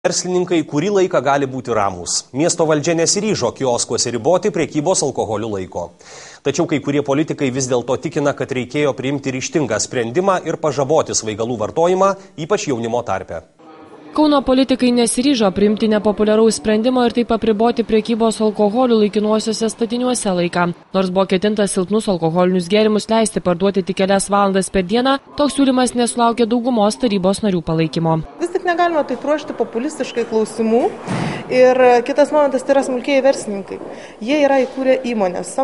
Verslininkai kurį laiką gali būti ramūs. Miesto valdžia nesiryžo kioskuose riboti prekybos alkoholiu laiko. Tačiau kai kurie politikai vis dėlto tikina, kad reikėjo priimti ryžtingą sprendimą ir pažaboti svaigalų vartojimą, ypač jaunimo tarpe. Kauno politikai nesiryžo priimti nepopuliaraus sprendimo ir taip apriboti prekybos alkoholiu laikinuosiuose statiniuose laiką. Nors buvo ketinta silpnus alkoholinius gėrimus leisti parduoti tik kelias valandas per dieną, toks siūlymas nesulaukė daugumos tarybos narių palaikymo. Vis tik negalima taip ruošti populistiškai klausimų. Ir kitas momentas tai yra smulkieji verslininkai. Jie yra įkūrę įmonės,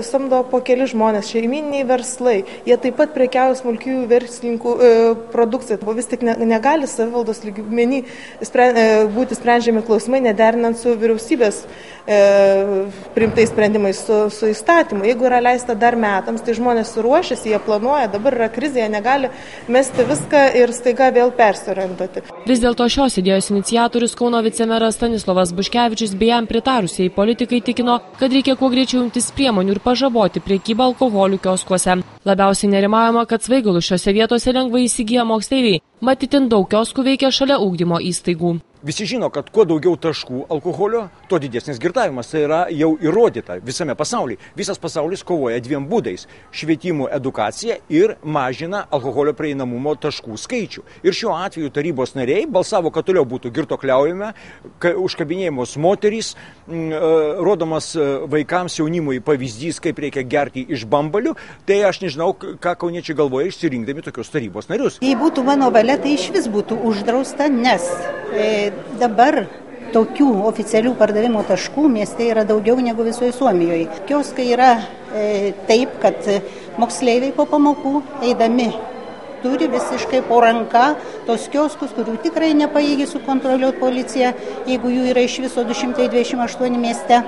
samdo po keli žmonės, šeimyniniai verslai. Jie taip pat prekiauja smulkiųjų verslininkų produkciją. Vis tik negali savivaldos lygmeny būti sprendžiami klausimai, nederinant su vyriausybės priimtais sprendimais su įstatymu. Jeigu yra leista dar metams, tai žmonės ruošiasi, jie planuoja, dabar yra krizė, jie negali mesti viską ir staiga vėl persiorientuoti. Vis dėlto šios idėjos iniciatorius Kauno vicemeras Stanislovas Buškevičius bei jam pritarusiai politikai tikino, kad reikia kuo greičiau imtis priemonių ir pažaboti prekybą alkoholiu kioskuose. Labiausiai nerimaujama, kad svaigalų šiose vietose lengvai įsigyja moksleiviai. Mat itin daug kioskų veikia šalia ugdymo įstaigų. Visi žino, kad kuo daugiau taškų alkoholio, tuo didesnis girtavimas. Tai yra jau įrodyta visame pasaulyje. Visas pasaulis kovoja dviem būdais - švietimu, edukacija ir mažina alkoholio prieinamumo taškų skaičių. Ir šiuo atveju tarybos nariai balsavo, kad toliau būtų girtokliaujama, užkabinėjamos moterys, rodomas vaikams jaunimui pavyzdys, kaip reikia gerti iš bambalių. Tai aš nežinau, ką kauniečiai galvoja išsirinkdami tokius tarybos narius. Jei būtų mano valia, tai iš vis būtų uždrausta, nes dabar tokių oficialių pardavimo taškų mieste yra daugiau negu visoje Suomijoje. Kioskai yra taip, kad moksleiviai po pamokų eidami turi visiškai po ranka tos kioskus, kurių tikrai nepajėgi sukontroliuoti policija, jeigu jų yra iš viso 228 mieste,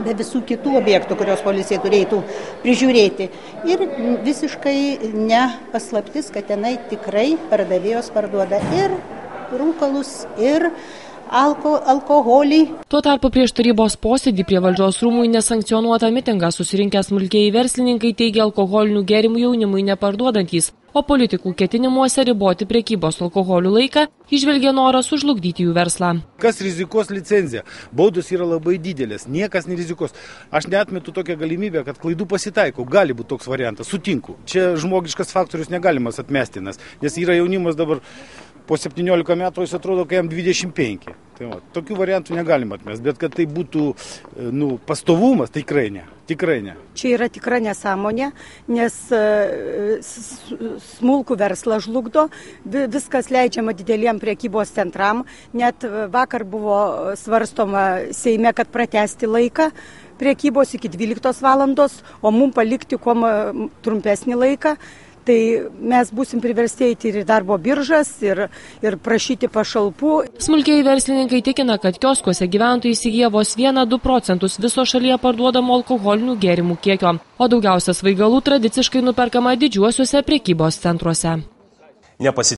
be visų kitų objektų, kurios policija turėtų prižiūrėti. Ir visiškai nepaslaptis, kad tenai tikrai pardavėjos parduoda ir rūkalus, ir alkoholį. Tuo tarpu prieš tarybos posėdį prie valdžios rūmų į nesankcionuotą mitingą susirinkę smulkieji verslininkai teigia alkoholinių gėrimų jaunimui neparduodantys, o politikų ketinimuose riboti prekybos alkoholiu laiką įžvelgia norą sužlugdyti jų verslą. Kas rizikuos licenciją? Baudos yra labai didelės, niekas nerizikuos. Aš neatmetu tokią galimybę, kad klaidų pasitaiko, gali būti toks variantas, sutinku. Čia žmogiškas faktorius negalimas atmestinas, nes yra jaunimas dabar po 17 metų, jis atrodo, kai jam 25. Tai va, tokių variantų negalima atmesti, bet kad tai būtų pastovumas, tikrai ne. Tikrai ne. Čia yra tikra nesąmonė, nes smulkų verslą žlugdo, viskas leidžiama dideliem prekybos centram, net vakar buvo svarstoma Seime, kad pratęsti laiką prekybos iki 12 valandos, o mum palikti kuo trumpesnį laiką. Tai mes būsim priversti eiti ir į darbo biržas ir prašyti pašalpų. Smulkieji verslininkai tikina, kad kioskuose gyventojai įsigyja vos 1–2 procentus viso šalyje parduodamo alkoholinių gėrimų kiekio, o daugiausia svaigalų tradiciškai nuperkama didžiuosiuose prekybos centruose.